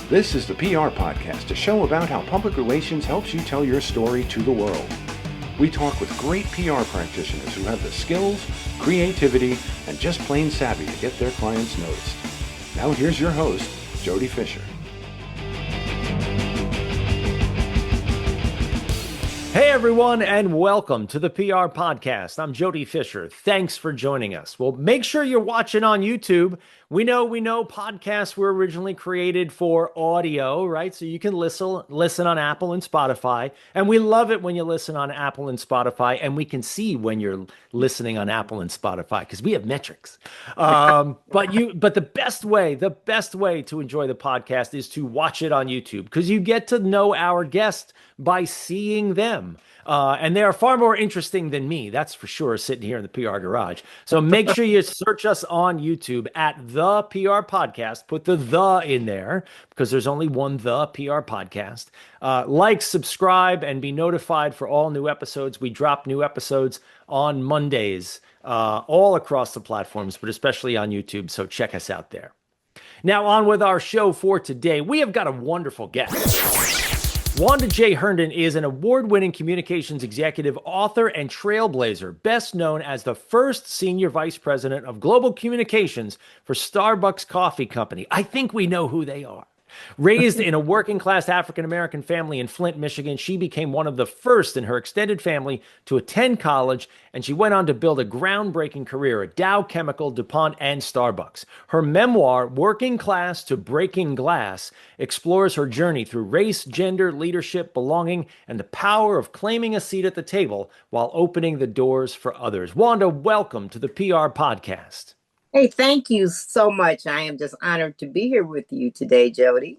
This is the PR Podcast, a show about how public relations helps you tell your story to the world. We talk with great PR practitioners who have the skills, creativity, and just plain savvy to get their clients noticed. Now here's your host, Jody Fisher. Hey everyone, and welcome to the PR Podcast. I'm Jody Fisher. Thanks for joining us. Well, make sure you're watching on YouTube. We know podcasts were originally created for audio, right? So you can listen on Apple and Spotify. And we love it when you listen on Apple and Spotify, and we can see when you're listening on Apple and Spotify because we have metrics. But the best way to enjoy the podcast is to watch it on YouTube because you get to know our guests by seeing them. And they are far more interesting than me, that's for sure, sitting here in the PR garage. So make sure you search us on YouTube at The PR Podcast. Put the in there because there's only one The PR Podcast. Like, subscribe, and be notified for all new episodes. We drop new episodes on Mondays all across the platforms, but especially on YouTube. So check us out there. Now on with our show for today. We have got a wonderful guest. Wanda J. Herndon is an award-winning communications executive, author, and trailblazer, best known as the first senior vice president of global communications for Starbucks Coffee Company. I think we know who they are. Raised in a working-class African-American family in Flint, Michigan, she became one of the first in her extended family to attend college, and she went on to build a groundbreaking career at Dow Chemical, DuPont, and Starbucks. Her memoir, Working Class to Breaking Glass, explores her journey through race, gender, leadership, belonging, and the power of claiming a seat at the table while opening the doors for others. Wanda, welcome to the PR Podcast. Hey, thank you so much. I am just honored to be here with you today, Jody.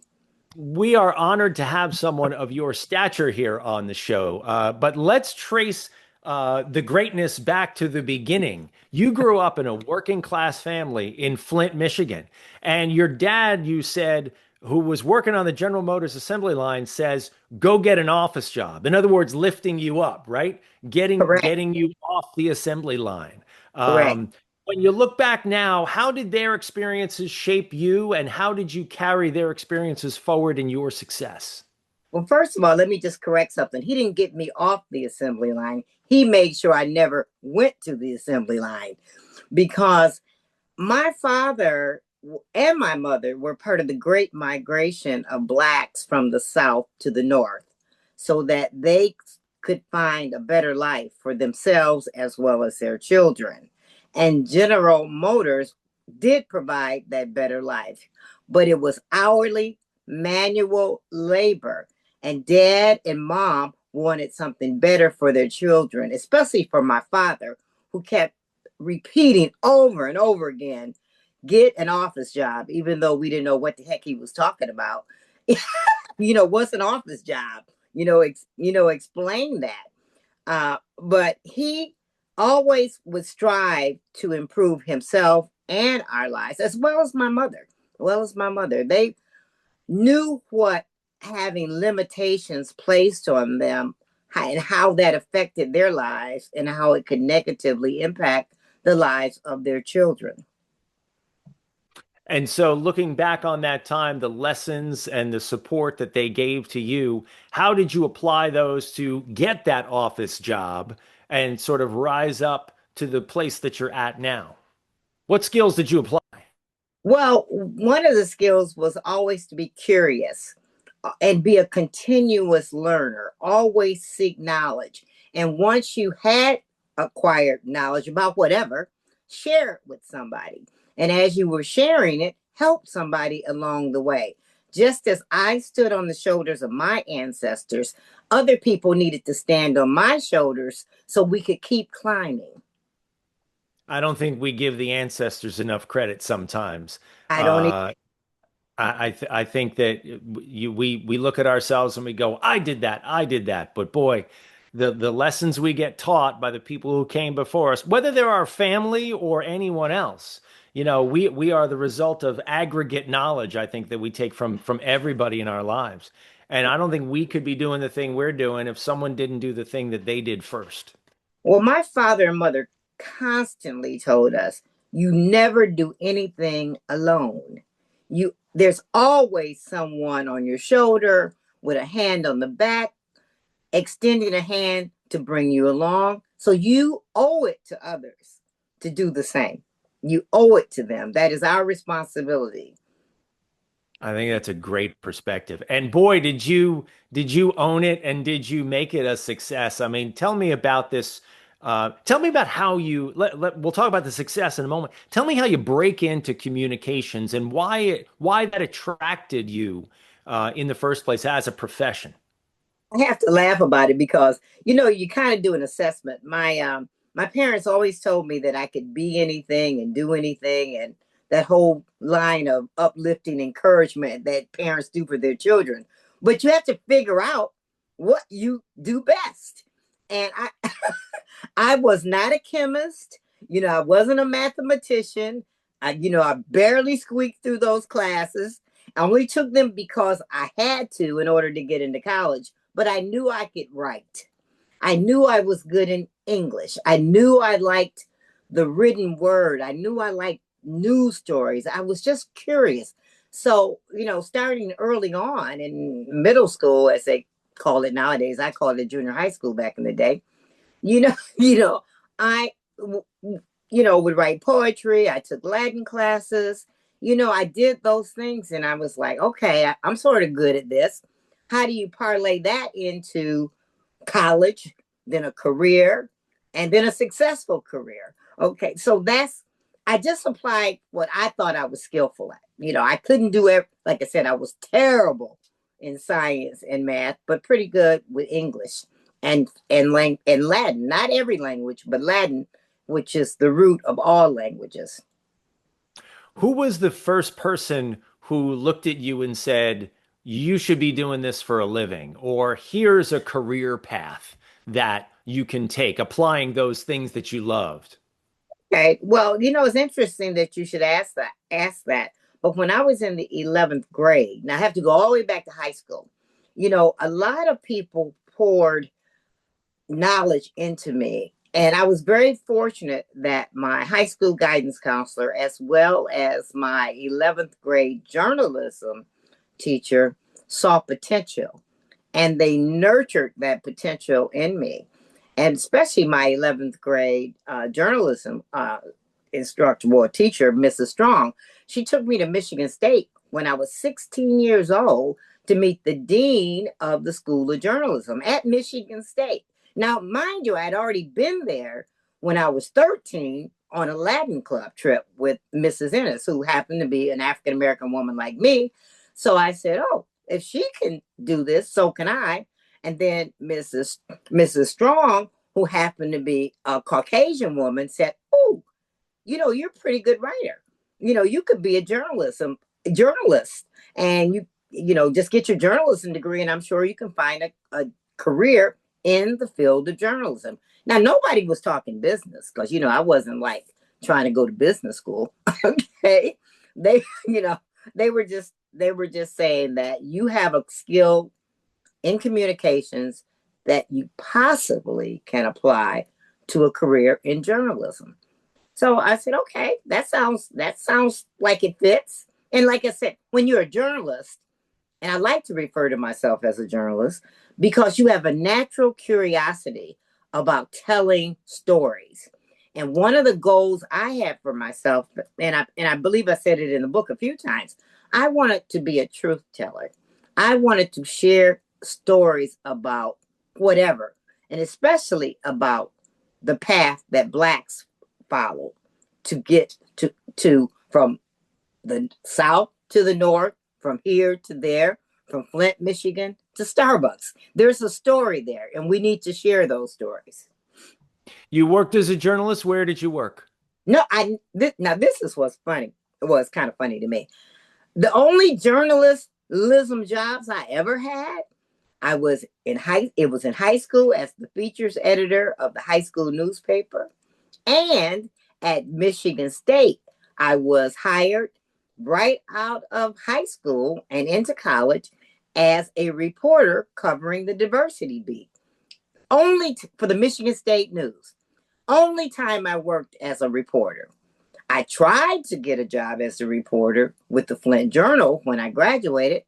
We are honored to have someone of your stature here on the show. But let's trace the greatness back to the beginning. You grew up in a working class family in Flint, Michigan. And your dad, you said, who was working on the General Motors assembly line, says, go get an office job. In other words, lifting you up, right? Getting you off the assembly line. Correct. When you look back now, how did their experiences shape you, and how did you carry their experiences forward in your success? Well, first of all, let me just correct something. He didn't get me off the assembly line. He made sure I never went to the assembly line because my father and my mother were part of the great migration of Blacks from the South to the North so that they could find a better life for themselves as well as their children. And General Motors did provide that better life, but it was hourly manual labor. And Dad and Mom wanted something better for their children, especially for my father, who kept repeating over and over again, get an office job, even though we didn't know what the heck he was talking about. What's an office job? Explain that. But he always would strive to improve himself and our lives, as well as my mother. They knew what having limitations placed on them and how that affected their lives and how it could negatively impact the lives of their children. And so looking back on that time, the lessons and the support that they gave to you, how did you apply those to get that office job and sort of rise up to the place that you're at now? What skills did you apply? Well, one of the skills was always to be curious and be a continuous learner, always seek knowledge. And once you had acquired knowledge about whatever, share it with somebody. And as you were sharing it, help somebody along the way. Just as I stood on the shoulders of my ancestors, other people needed to stand on my shoulders so we could keep climbing. I don't think we give the ancestors enough credit sometimes. I don't I think that we look at ourselves and we go, I did that. But boy, the lessons we get taught by the people who came before us, whether they're our family or anyone else, we are the result of aggregate knowledge, I think, that we take from everybody in our lives. And I don't think we could be doing the thing we're doing if someone didn't do the thing that they did first. Well, my father and mother constantly told us, you never do anything alone. there's always someone on your shoulder with a hand on the back, extending a hand to bring you along. So you owe it to others to do the same. You owe it to them. That is our responsibility. I think that's a great perspective. And boy, did you own it and did you make it a success? I mean, tell me about this. Tell me about how we'll talk about the success in a moment. Tell me how you break into communications and why that attracted you in the first place as a profession. I have to laugh about it because you kind of do an assessment. My parents always told me that I could be anything and do anything, and that whole line of uplifting encouragement that parents do for their children. But you have to figure out what you do best. And I I was not a chemist, I wasn't a mathematician. I barely squeaked through those classes. I only took them because I had to in order to get into college, but I knew I could write. I knew I was good in English. I knew I liked the written word. I knew I liked news stories. I was just curious. So, starting early on in middle school, as they call it nowadays, I called it junior high school back in the day. You know, I, would write poetry. I took Latin classes. I did those things, and I was like, okay, I'm sort of good at this. How do you parlay that into college, then a career, and then a successful career? Okay, so I just applied what I thought I was skillful at. I couldn't do it. Like I said, I was terrible in science and math, but pretty good with English and Latin. Not every language, but Latin, which is the root of all languages. Who was the first person who looked at you and said, you should be doing this for a living, or here's a career path that you can take, applying those things that you loved? Okay. Well, it's interesting that you should ask that. But when I was in the 11th grade, now I have to go all the way back to high school. A lot of people poured knowledge into me. And I was very fortunate that my high school guidance counselor, as well as my 11th grade journalism teacher, saw potential, and they nurtured that potential in me. And especially my 11th grade journalism instructor or teacher, Mrs. Strong, she took me to Michigan State when I was 16 years old to meet the dean of the School of Journalism at Michigan State. Now, mind you, I had already been there when I was 13 on a Latin club trip with Mrs. Ennis, who happened to be an African-American woman like me. So I said, oh, if she can do this, so can I. And then Mrs. Strong, who happened to be a Caucasian woman, said, oh, you're a pretty good writer. You could be a journalist, and just get your journalism degree, and I'm sure you can find a career in the field of journalism. Now, nobody was talking business because, I wasn't like trying to go to business school. Okay. They were just saying that you have a skill in communications that you possibly can apply to a career in journalism. So I said, okay, that sounds like it fits. And like I said, when you're a journalist, and I like to refer to myself as a journalist because you have a natural curiosity about telling stories. And one of the goals I had for myself, and I believe I said it in the book a few times, I wanted to be a truth teller. I wanted to share stories about whatever, and especially about the path that Blacks followed to get to from the South to the North, from here to there, from Flint, Michigan to Starbucks. There's a story there, and we need to share those stories. You worked as a journalist. Where did you work? No, now this is what's funny. It was kind of funny to me. The only journalism jobs I ever had, it was in high school as the features editor of the high school newspaper, and at Michigan State, I was hired right out of high school and into college as a reporter covering the diversity beat. Only for the Michigan State News. Only time I worked as a reporter. I tried to get a job as a reporter with the Flint Journal when I graduated,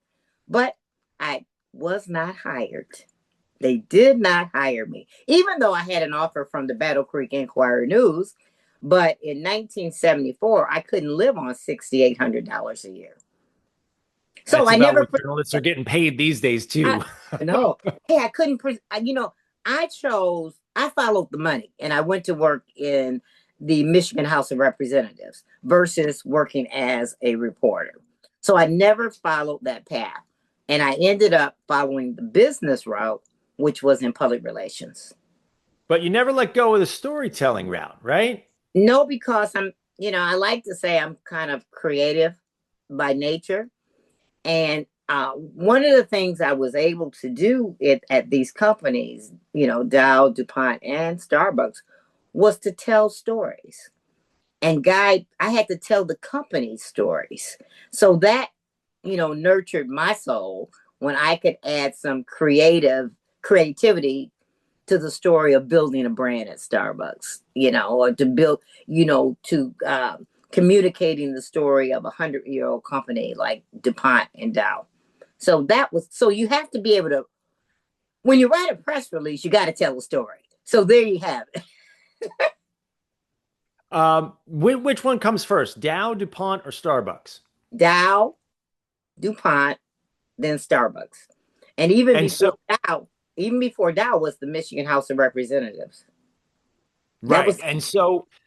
but I was not hired. They did not hire me, even though I had an offer from the Battle Creek Inquirer News. But in 1974, I couldn't live on $6,800 a year. So That's I about never, what journalists are getting paid these days too. no, hey, I couldn't, I followed the money and I went to work in the Michigan House of Representatives versus working as a reporter. So I never followed that path. And I ended up following the business route, which was in public relations. But you never let go of the storytelling route, right? No, because I like to say I'm kind of creative by nature. And one of the things I was able to do at these companies, Dow, DuPont, and Starbucks, was to tell stories and guide. I had to tell the company stories. So that, nurtured my soul when I could add some creativity to the story of building a brand at Starbucks, or to build, to communicating the story of 100-year-old company like DuPont and Dow. So you have to be able to, when you write a press release, you got to tell a story. So there you have it. Which one comes first, Dow, DuPont, or Starbucks? Dow, DuPont, then Starbucks. And even before Dow was the Michigan House of Representatives. That Right. was,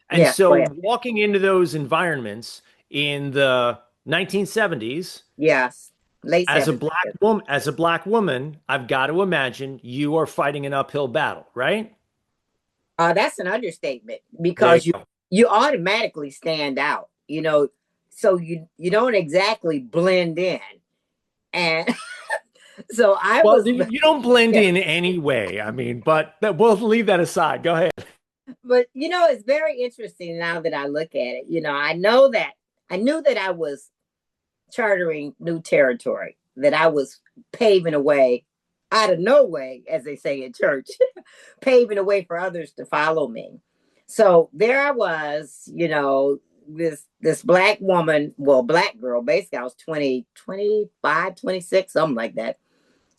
And yeah, so walking into those environments in the 1970s, yes, late as a 70s. black woman, I've got to imagine you are fighting an uphill battle, right? That's an understatement There you because you go. you automatically stand out, so you don't exactly blend in. And so I Well, was, you don't blend yeah, in any way. I mean, but we'll leave that aside. Go ahead. but it's very interesting now that I look at it. I knew that I was chartering new territory, that I was paving a way out of no way, as they say in church, paving a way for others to follow me. So there I was, this black woman, well, black girl, basically I was 20, 25, 26, something like that,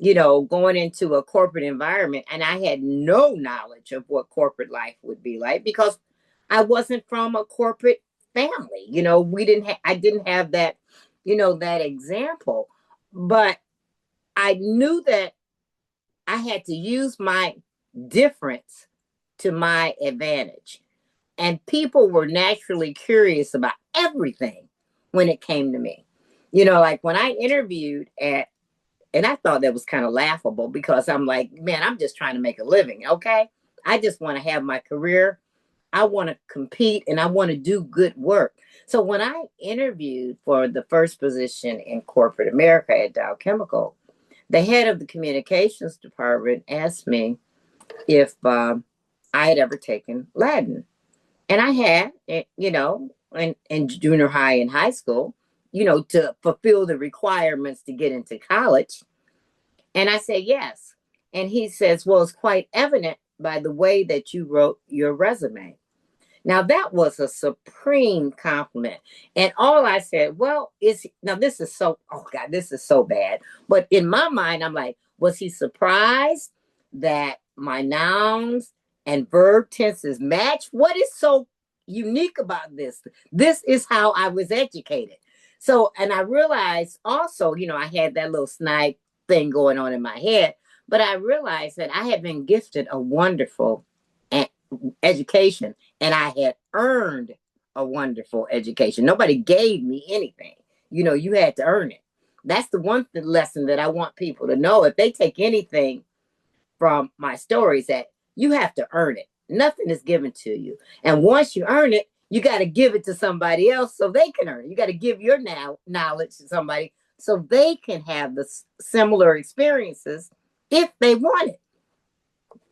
going into a corporate environment. And I had no knowledge of what corporate life would be like because I wasn't from a corporate family. I didn't have that, that example. But I knew that I had to use my difference to my advantage. And people were naturally curious about everything when it came to me. Like when I interviewed and I thought that was kind of laughable because I'm like, man, I'm just trying to make a living. Okay. I just want to have my career. I want to compete and I want to do good work. So when I interviewed for the first position in corporate America at Dow Chemical, the head of the communications department asked me if I had ever taken Latin. And I had, in junior high and high school, to fulfill the requirements to get into college. And I said, yes. And he says, well, it's quite evident by the way that you wrote your resume. Now that was a supreme compliment. And all I said, well, this is so, oh God, this is so bad. But in my mind, I'm like, was he surprised that my nouns and verb tenses match? What is so unique about this? This is how I was educated. So, and I realized also, I had that little snide thing going on in my head, but I realized that I had been gifted a wonderful education and I had earned a wonderful education. Nobody gave me anything. You had to earn it. That's the one lesson that I want people to know. If they take anything from my stories, that you have to earn it. Nothing is given to you. And once you earn it, you got to give it to somebody else so they can earn it. You got to give your knowledge to somebody so they can have the similar experiences if they want it.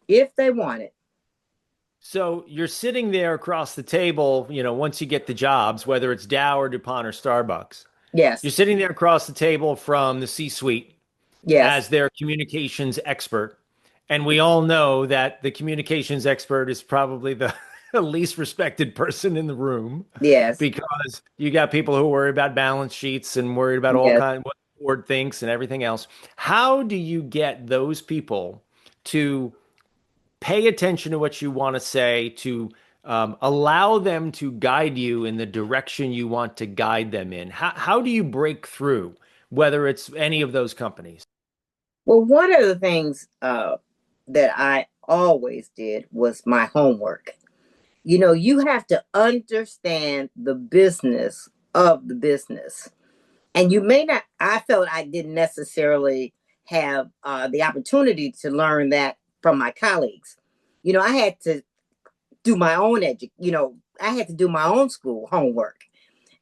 If they want it. So you're sitting there across the table, once you get the jobs, whether it's Dow or DuPont or Starbucks, Yes. you're sitting there across the table from the C-suite Yes. as their communications expert. And we all know that the communications expert is probably the least respected person in the room Yes. because you got people who worry about balance sheets and worried about all Yes. kinds what the board thinks and everything else. How do you get those people to pay attention to what you want to say, to allow them to guide you in the direction you want to guide them in? How do you break through, whether it's any of those companies? Well, one of the things that I always did was my homework. You have to understand the business of the business. And you may not, I felt I didn't necessarily have the opportunity to learn that from my colleagues. I had to do my own I had to do my own school homework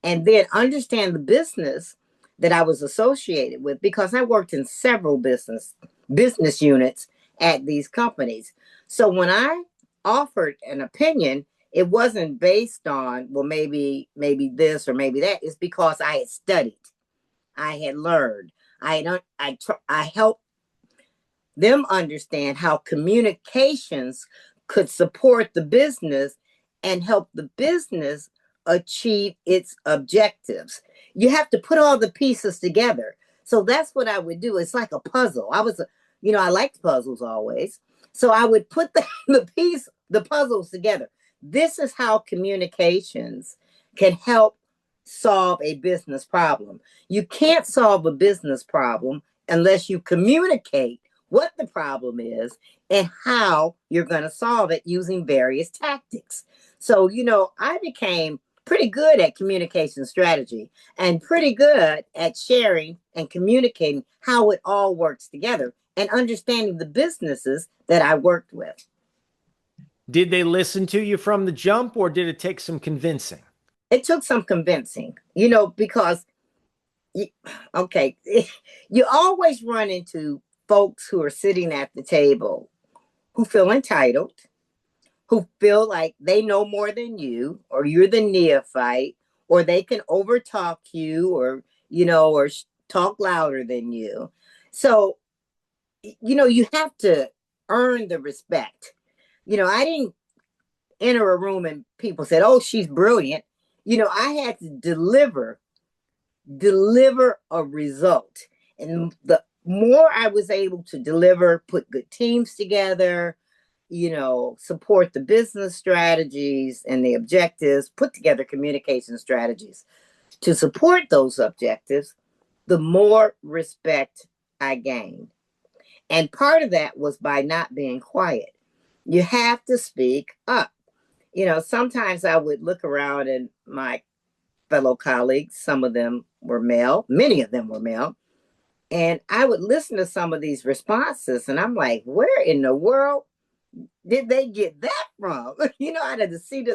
and then understand the business that I was associated with because I worked in several business units at these companies. So when I offered an opinion, it wasn't based on, well, maybe this or maybe that. It's because I had studied, I had learned, I helped them understand how communications could support the business and help the business achieve its objectives. You have to put all the pieces together. So that's what I would do. It's like a puzzle. I liked puzzles always. So I would put the puzzles together. This is how communications can help solve a business problem. You can't solve a business problem unless you communicate what the problem is and how you're going to solve it using various tactics. So, I became pretty good at communication strategy and pretty good at sharing and communicating how it all works together and understanding the businesses that I worked with. Did they listen to you from the jump or did it take some convincing? It took some convincing, because, okay, you always run into folks who are sitting at the table who feel entitled, who feel like they know more than you, or you're the neophyte, or they can overtalk you, or talk louder than you. So, you have to earn the respect. I didn't enter a room and people said, "Oh, she's brilliant." I had to deliver a result. And the more I was able to deliver, put good teams together, support the business strategies and the objectives, put together communication strategies to support those objectives, the more respect I gained. And part of that was by not being quiet. You have to speak up. Sometimes I would look around and my fellow colleagues, some of them were male, many of them were male. And I would listen to some of these responses and I'm like, where in the world did they get that from? I had to see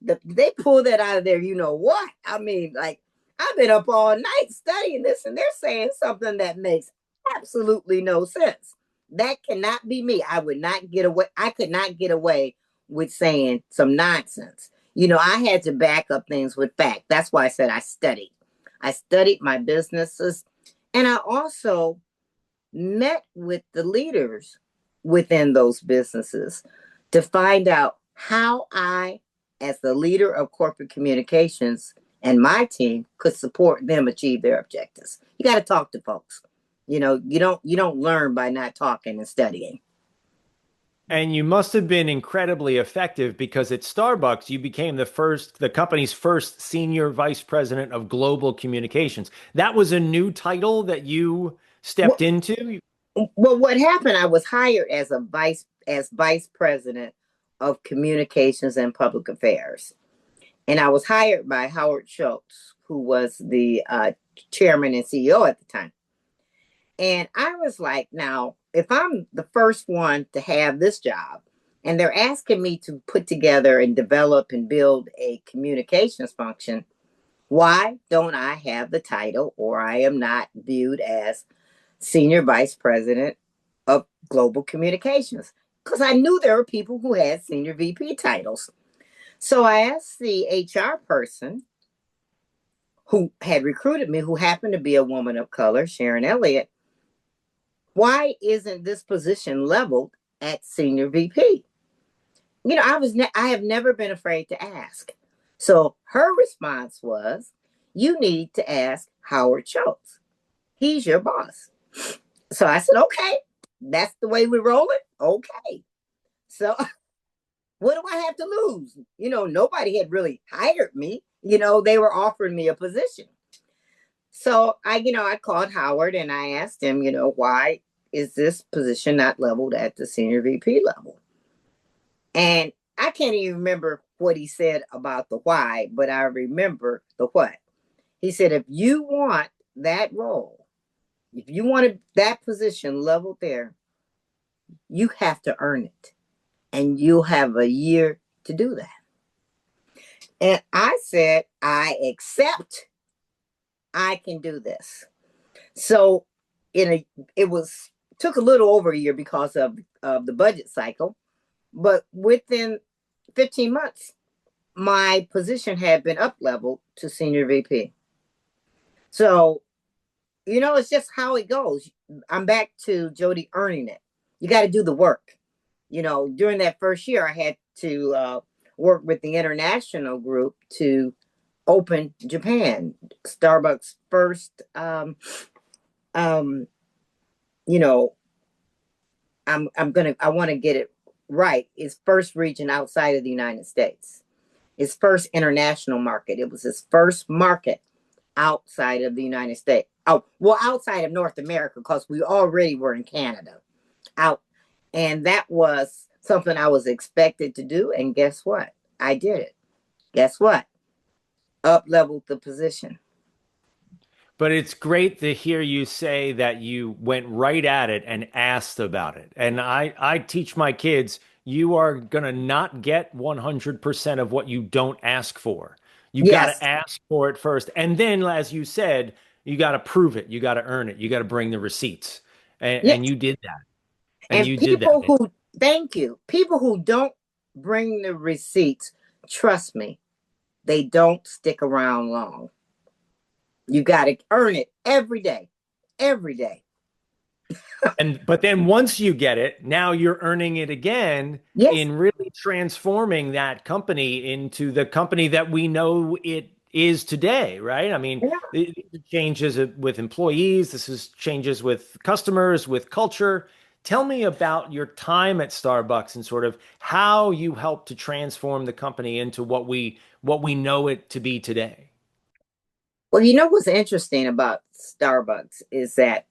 they pull that out of there. What? I mean, like, I've been up all night studying this and they're saying something that makes absolutely no sense. That cannot be me. I would not get away. I could not get away with saying some nonsense. I had to back up things with fact. That's why I said I studied. I studied my businesses and I also met with the leaders within those businesses to find out how I, as the leader of corporate communications and my team, could support them achieve their objectives. You got to talk to folks. You don't learn by not talking and studying. And you must have been incredibly effective because at Starbucks, you became the company's first senior vice president of global communications. That was a new title that you stepped into? Well, what happened, I was hired as vice president of communications and public affairs. And I was hired by Howard Schultz, who was the chairman and CEO at the time. And I was like, now, if I'm the first one to have this job and they're asking me to put together and develop and build a communications function, why don't I have the title or I am not viewed as senior vice president of global communications? Because I knew there were people who had senior VP titles. So I asked the HR person who had recruited me, who happened to be a woman of color, Sharon Elliott, why isn't this position leveled at senior VP? I have never been afraid to ask. So her response was, you need to ask Howard Schultz. He's your boss. So I said, okay, that's the way we roll it. Okay. So what do I have to lose? Nobody had really hired me. They were offering me a position. So I called Howard and I asked him, why is this position not leveled at the senior VP level? And I can't even remember what he said about the why, but I remember the what. He said, if you want that role, if you wanted that position leveled there, you have to earn it. And you'll have a year to do that. And I said, I accept I can do this. So it took a little over a year because of the budget cycle, but within 15 months, my position had been up leveled to senior VP. So, it's just how it goes. I'm back to Jody earning it. You got to do the work. During that first year, I had to work with the international group to open Japan, Starbucks' first, I want to get it right. Its first region outside of the United States, its first international market. It was his first market outside of the United States. Oh, well, outside of North America, because we already were in Canada. And that was something I was expected to do. And guess what? I did it. Guess what? Up leveled the position. But it's great to hear you say that you went right at it and asked about it. And I teach my kids, you are going to not get 100% of what you don't ask for. You got Yes. to ask for it first. And then, as you said, you got to prove it. You got to earn it. You got to bring the receipts. Yes. And you did that. And And you did that. thank you. People who don't bring the receipts, trust me, they don't stick around long. You got to earn it every day, every day. But then once you get it, now you're earning it again Yes. in really transforming that company into the company that we know it is today, right? I mean, Yeah. it changes with employees, this is changes with customers, with culture. Tell me about your time at Starbucks and sort of how you helped to transform the company into what we know it to be today. Well, what's interesting about Starbucks is that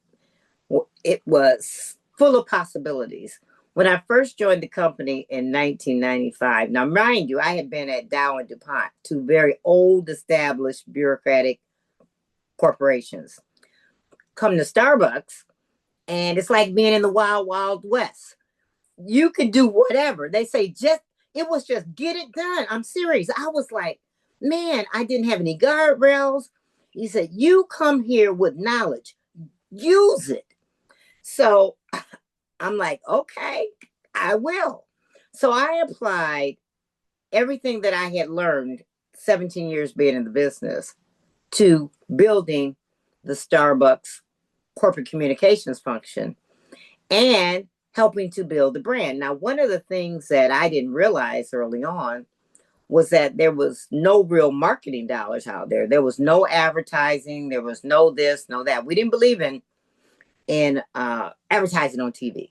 it was full of possibilities. When I first joined the company in 1995, now mind you, I had been at Dow and DuPont, two very old, established bureaucratic corporations. Come to Starbucks, and it's like being in the wild, wild west. You could do whatever. They say it was just get it done. I'm serious. I was like, man, I didn't have any guardrails. He said, you come here with knowledge, use it. So I'm like, okay, I will. So I applied everything that I had learned 17 years being in the business to building the Starbucks corporate communications function and helping to build the brand. Now, one of the things that I didn't realize early on was that there was no real marketing dollars out there. There was no advertising. There was no this, no that. We didn't believe in advertising on TV.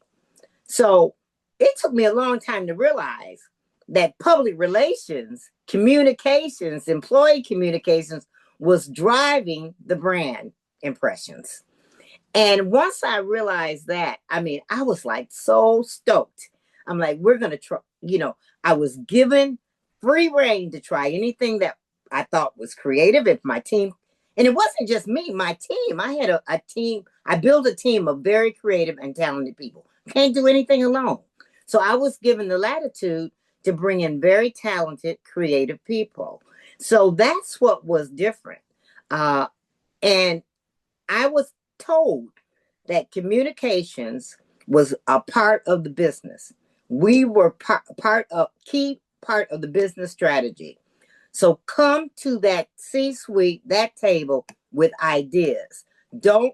So it took me a long time to realize that public relations, communications, employee communications was driving the brand impressions. And once I realized that, I was like so stoked. I'm like, we're going to try, I was given free reign to try anything that I thought was creative. If my team, and it wasn't just me, my team, I had a team, I built a team of very creative and talented people. Can't do anything alone. So I was given the latitude to bring in very talented, creative people. So that's what was different. And I was told that communications was a part of the business. We were key part of the business strategy. So come to that C-suite, that table with ideas. Don't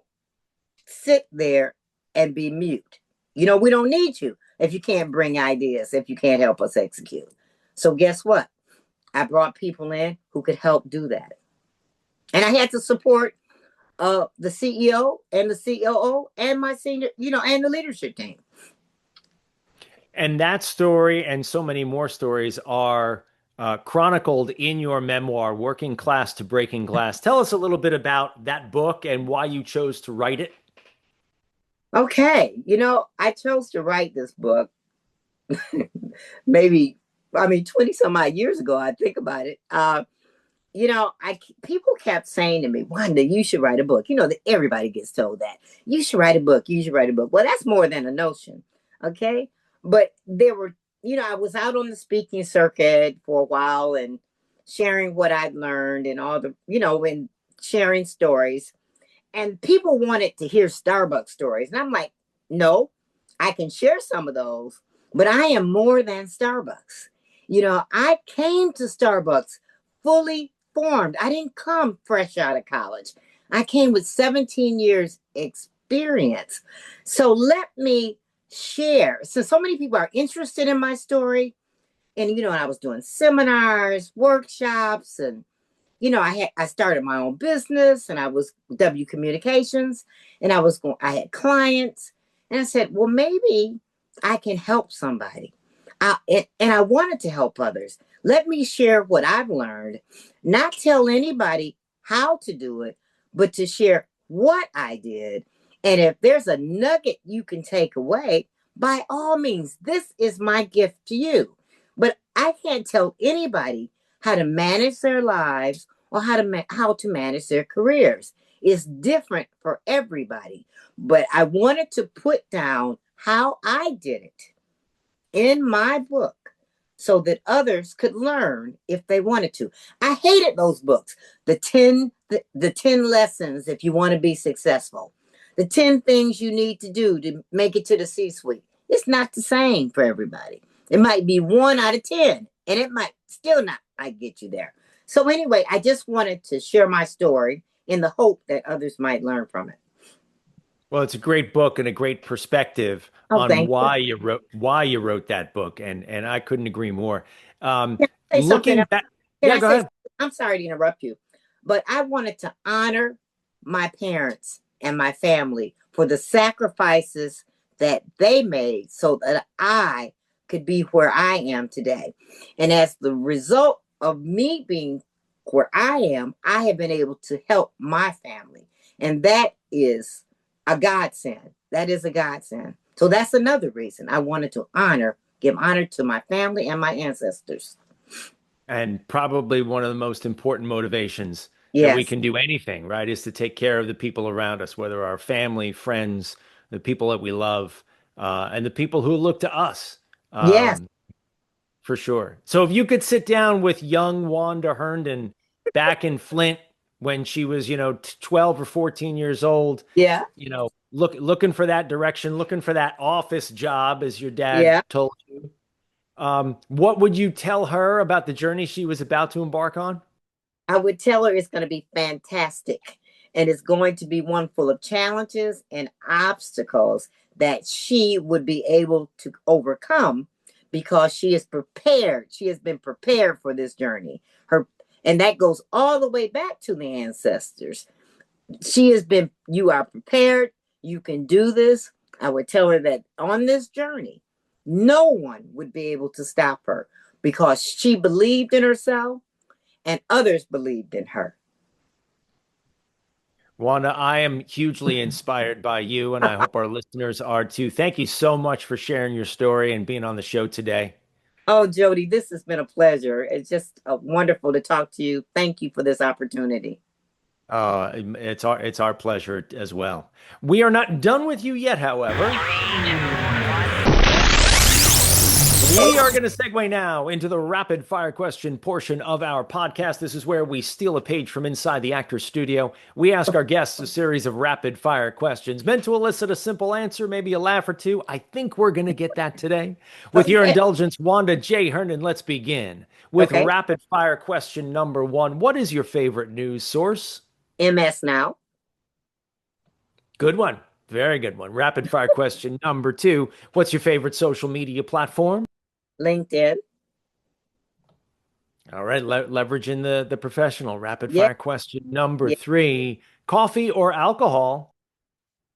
sit there and be mute. We don't need you if you can't bring ideas, if you can't help us execute. So guess what? I brought people in who could help do that. And I had to support the CEO and the COO and my senior, and the leadership team. And that story and so many more stories are chronicled in your memoir, Working Class to Breaking Glass. Tell us a little bit about that book and why you chose to write it. Okay. I chose to write this book maybe, 20 some odd years ago. I think about it. People kept saying to me, Wanda, you should write a book. That everybody gets told that. You should write a book. You should write a book. Well, that's more than a notion. Okay. But there were, I was out on the speaking circuit for a while and sharing what I'd learned and all the, and sharing stories. And people wanted to hear Starbucks stories. And I'm like, no, I can share some of those, but I am more than Starbucks. I came to Starbucks fully formed. I didn't come fresh out of college. I came with 17 years experience. So let me share. So many people are interested in my story. And, I was doing seminars, workshops, and, I started my own business and I was W Communications and I had clients and I said, well, maybe I can help somebody. And I wanted to help others. Let me share what I've learned, not tell anybody how to do it, but to share what I did. And if there's a nugget you can take away, by all means, this is my gift to you. But I can't tell anybody how to manage their lives or how to manage their careers. It's different for everybody. But I wanted to put down how I did it in my book so that others could learn if they wanted to. I hated those books. The 10 lessons if you want to be successful. The 10 things you need to do to make it to the C-suite. It's not the same for everybody. It might be 1 out of 10, and it might still not get you there. So anyway, I just wanted to share my story in the hope that others might learn from it. Well, it's a great book and a great perspective on why you wrote that book, and I couldn't agree more. Looking back, go ahead. I'm sorry to interrupt you, but I wanted to honor my parents and my family for the sacrifices that they made so that I could be where I am today. And as the result of me being where I am, I have been able to help my family. And that is a godsend. That is a godsend. So that's another reason I wanted to give honor to my family and my ancestors. And probably one of the most important motivations that we can do anything, right, is to take care of the people around us, whether our family, friends, the people that we love, and the people who look to us. Yes. For sure. So if you could sit down with young Wanda Herndon back in Flint when she was, 12 or 14 years old, looking for that direction, looking for that office job, as your dad told you, what would you tell her about the journey she was about to embark on? I would tell her it's going to be fantastic and it's going to be one full of challenges and obstacles that she would be able to overcome because she is prepared. She has been prepared for this journey. And that goes all the way back to the ancestors. You are prepared. You can do this. I would tell her that on this journey, no one would be able to stop her because she believed in herself and others believed in her. Wanda, I am hugely inspired by you, and I hope our listeners are too. Thank you so much for sharing your story and being on the show today. Oh, Jody, this has been a pleasure. It's just wonderful to talk to you. Thank you for this opportunity. It's our pleasure as well. We are not done with you yet, however. We are going to segue now into the rapid fire question portion of our podcast. This is where we steal a page from inside the actor's studio. We ask our guests a series of rapid fire questions meant to elicit a simple answer, maybe a laugh or two. I think we're going to get that today. With your indulgence, Wanda J. Herndon, let's begin with rapid fire question number 1. What is your favorite news source? MS Now. Good one. Very good one. Rapid fire question number 2. What's your favorite social media platform? LinkedIn. All right. Leveraging the professional. Rapid Yeah. fire question number Yeah. 3. Coffee or alcohol?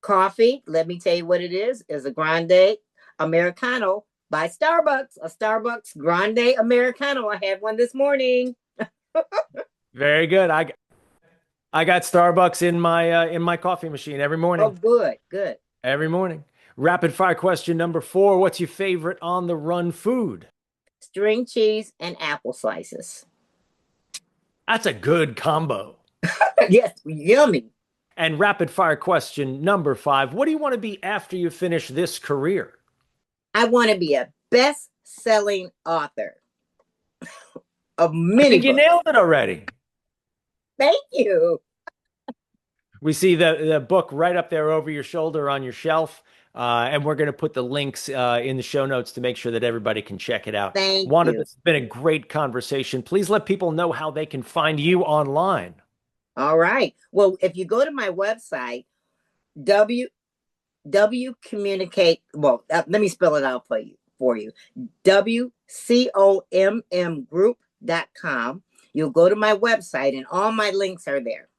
Coffee, let me tell you what it is a grande Americano by Starbucks. A Starbucks grande Americano. I had one this morning. Very good. I got Starbucks in my coffee machine every morning. Oh, good, good. Every morning. Rapid fire question number 4. What's your favorite on the run food? String cheese and apple slices. That's a good combo. Yes, yummy. And rapid fire question number 5. What do you want to be after you finish this career? I want to be a best-selling author of I many think you books. nailed it already. Thank you. We see the book right up there over your shoulder on your shelf. And we're going to put the links in the show notes to make sure that everybody can check it out. Thank Wanda, you. this has been a great conversation. Please let people know how they can find you online. All right. Well, if you go to my website, W Communicate. Well, let me spell it out for you. WCOMMgroup.com. You'll go to my website and all my links are there.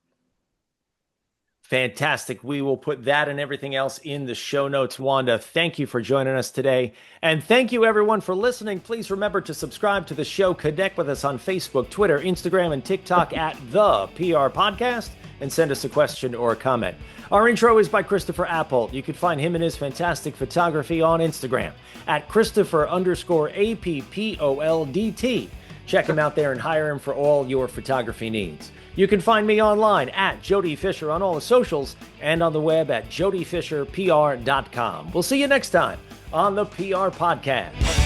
Fantastic. We will put that and everything else in the show notes. Wanda, thank you for joining us today. And thank you, everyone, for listening. Please remember to subscribe to the show. Connect with us on Facebook, Twitter, Instagram, and TikTok at The PR Podcast, and send us a question or a comment. Our intro is by Christopher Appold. You can find him and his fantastic photography on Instagram at Christopher_APPOLDT. Check him out there and hire him for all your photography needs. You can find me online at Jody Fisher on all the socials and on the web at jodyfisherpr.com. We'll see you next time on the PR Podcast.